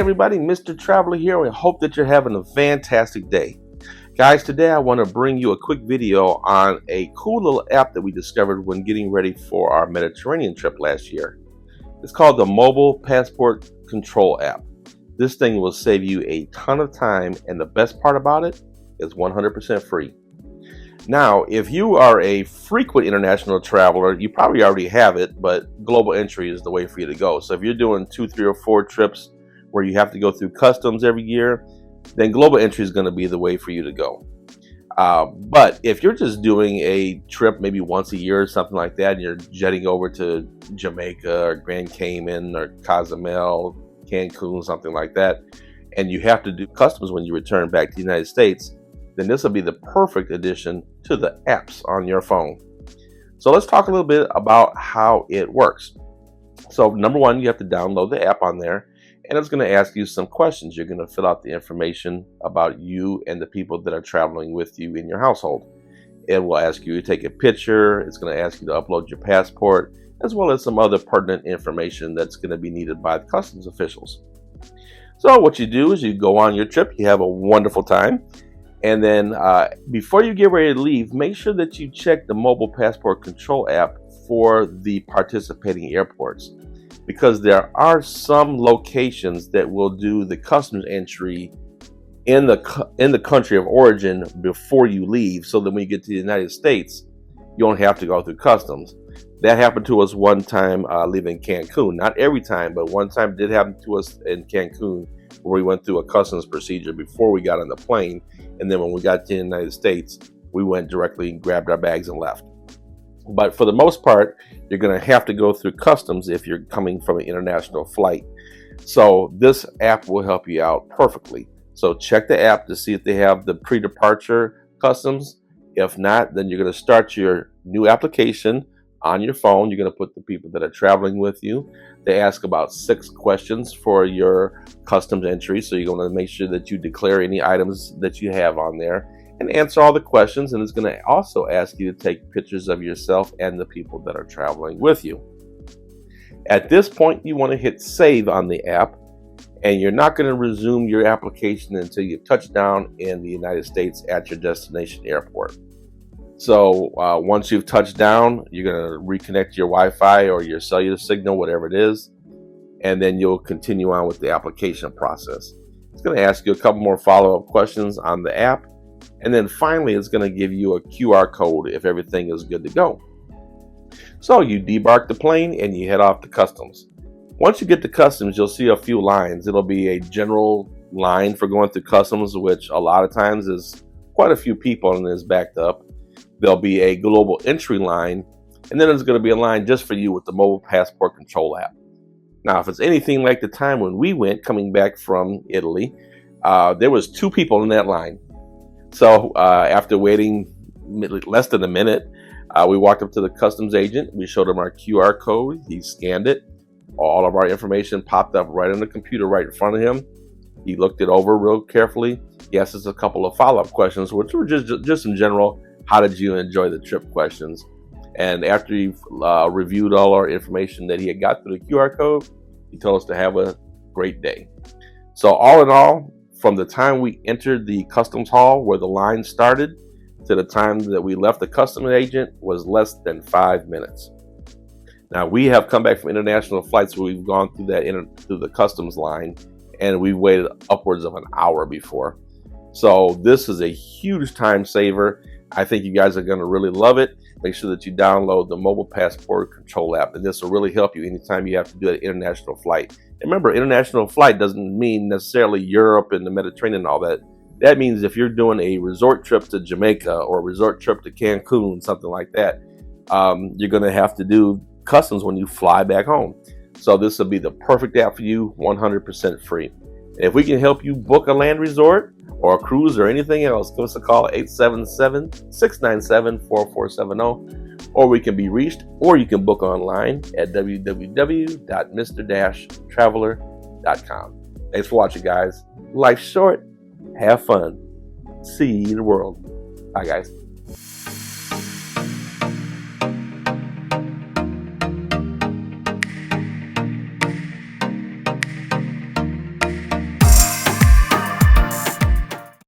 everybody, Mr. Traveler here. We hope that you're having a fantastic day. Guys, today I want to bring you a quick video on a cool little app that we discovered when getting ready for our Mediterranean trip last year. It's called the Mobile Passport Control app. This thing will save you a ton of time, and the best part about it is 100% free. Now, if you are a frequent international traveler, you probably already have it, but global entry is the way for you to go. So if you're doing 2, 3, or 4 trips where you have to go through customs every year, then global entry is going to be the way for you to go. But if you're just doing a trip maybe once a year or something like that, and you're jetting over to Jamaica or Grand Cayman or Cozumel, Cancun, something like that, and you have to do customs when you return back to the United States, then this will be the perfect addition to the apps on your phone. So let's talk a little bit about how it works. So number one, you have to download the app on there, and it's going to ask you some questions. You're going to fill out the information about you and the people that are traveling with you in your household. It will ask you to take a picture. It's going to ask you to upload your passport, as well as some other pertinent information that's going to be needed by the customs officials. So what you do is you go on your trip, you have a wonderful time, and then before you get ready to leave, make sure that you check the Mobile Passport Control app for the participating airports, because there are some locations that will do the customs entry in the country of origin before you leave, so that when you get to the United States, you don't have to go through customs. That happened to us one time leaving Cancun. Not every time, but one time it did happen to us in Cancun, where we went through a customs procedure before we got on the plane, and then when we got to the United States, we went directly and grabbed our bags and left. But for the most part, you're going to have to go through customs if you're coming from an international flight. So this app will help you out perfectly. So check the app to see if they have the PreDeparture Customs. If not, then you're going to start your new application on your phone. You're going to put the people that are traveling with you. They ask about 6 questions for your customs entry. So you're going to make sure that you declare any items that you have on there and answer all the questions. And it's going to also ask you to take pictures of yourself and the people that are traveling with you. At this point, you want to hit save on the app, and you're not going to resume your application until you touch down in the United States at your destination airport. So once you've touched down, you're going to reconnect your Wi-Fi or your cellular signal, whatever it is, and then you'll continue on with the application process. It's going to ask you a couple more follow-up questions on the app, and then finally it's going to give you a QR code if everything is good to go. So you debark the plane and you head off to customs. Once you get to customs, you'll see a few lines. It'll be a general line for going through customs, which a lot of times is quite a few people and is backed up. There'll be a global entry line, and then there's going to be a line just for you with the Mobile Passport Control app. Now, if it's anything like the time when we went coming back from Italy, there was 2 people in that line. So after waiting less than a minute, we walked up to the customs agent. We showed him our QR code. He scanned it. All of our information popped up right on the computer right in front of him. He looked it over real carefully. He asked us a couple of follow-up questions, which were just in general, how did you enjoy the trip questions. And after he reviewed all our information that he had got through the QR code, he told us to have a great day. So all in all, from the time we entered the customs hall where the line started to the time that we left the customs agent was less than 5 minutes. Now, we have come back from international flights where we've gone through through the customs line, and we waited upwards of an hour before. So this is a huge time saver. I think you guys are going to really love it. Make sure that you download the Mobile Passport Control app, and this will really help you anytime you have to do an international flight. And remember, international flight doesn't mean necessarily Europe and the Mediterranean and all that. That means if you're doing a resort trip to Jamaica or a resort trip to Cancun, something like that, you're going to have to do customs when you fly back home. So this will be the perfect app for you, 100% free. And if we can help you book a land resort or a cruise or anything else, give us a call, 877-697-4470, or we can be reached, or you can book online at www.mr-traveler.com. Thanks for watching, guys. Life's short. Have fun. See the world. Bye, guys.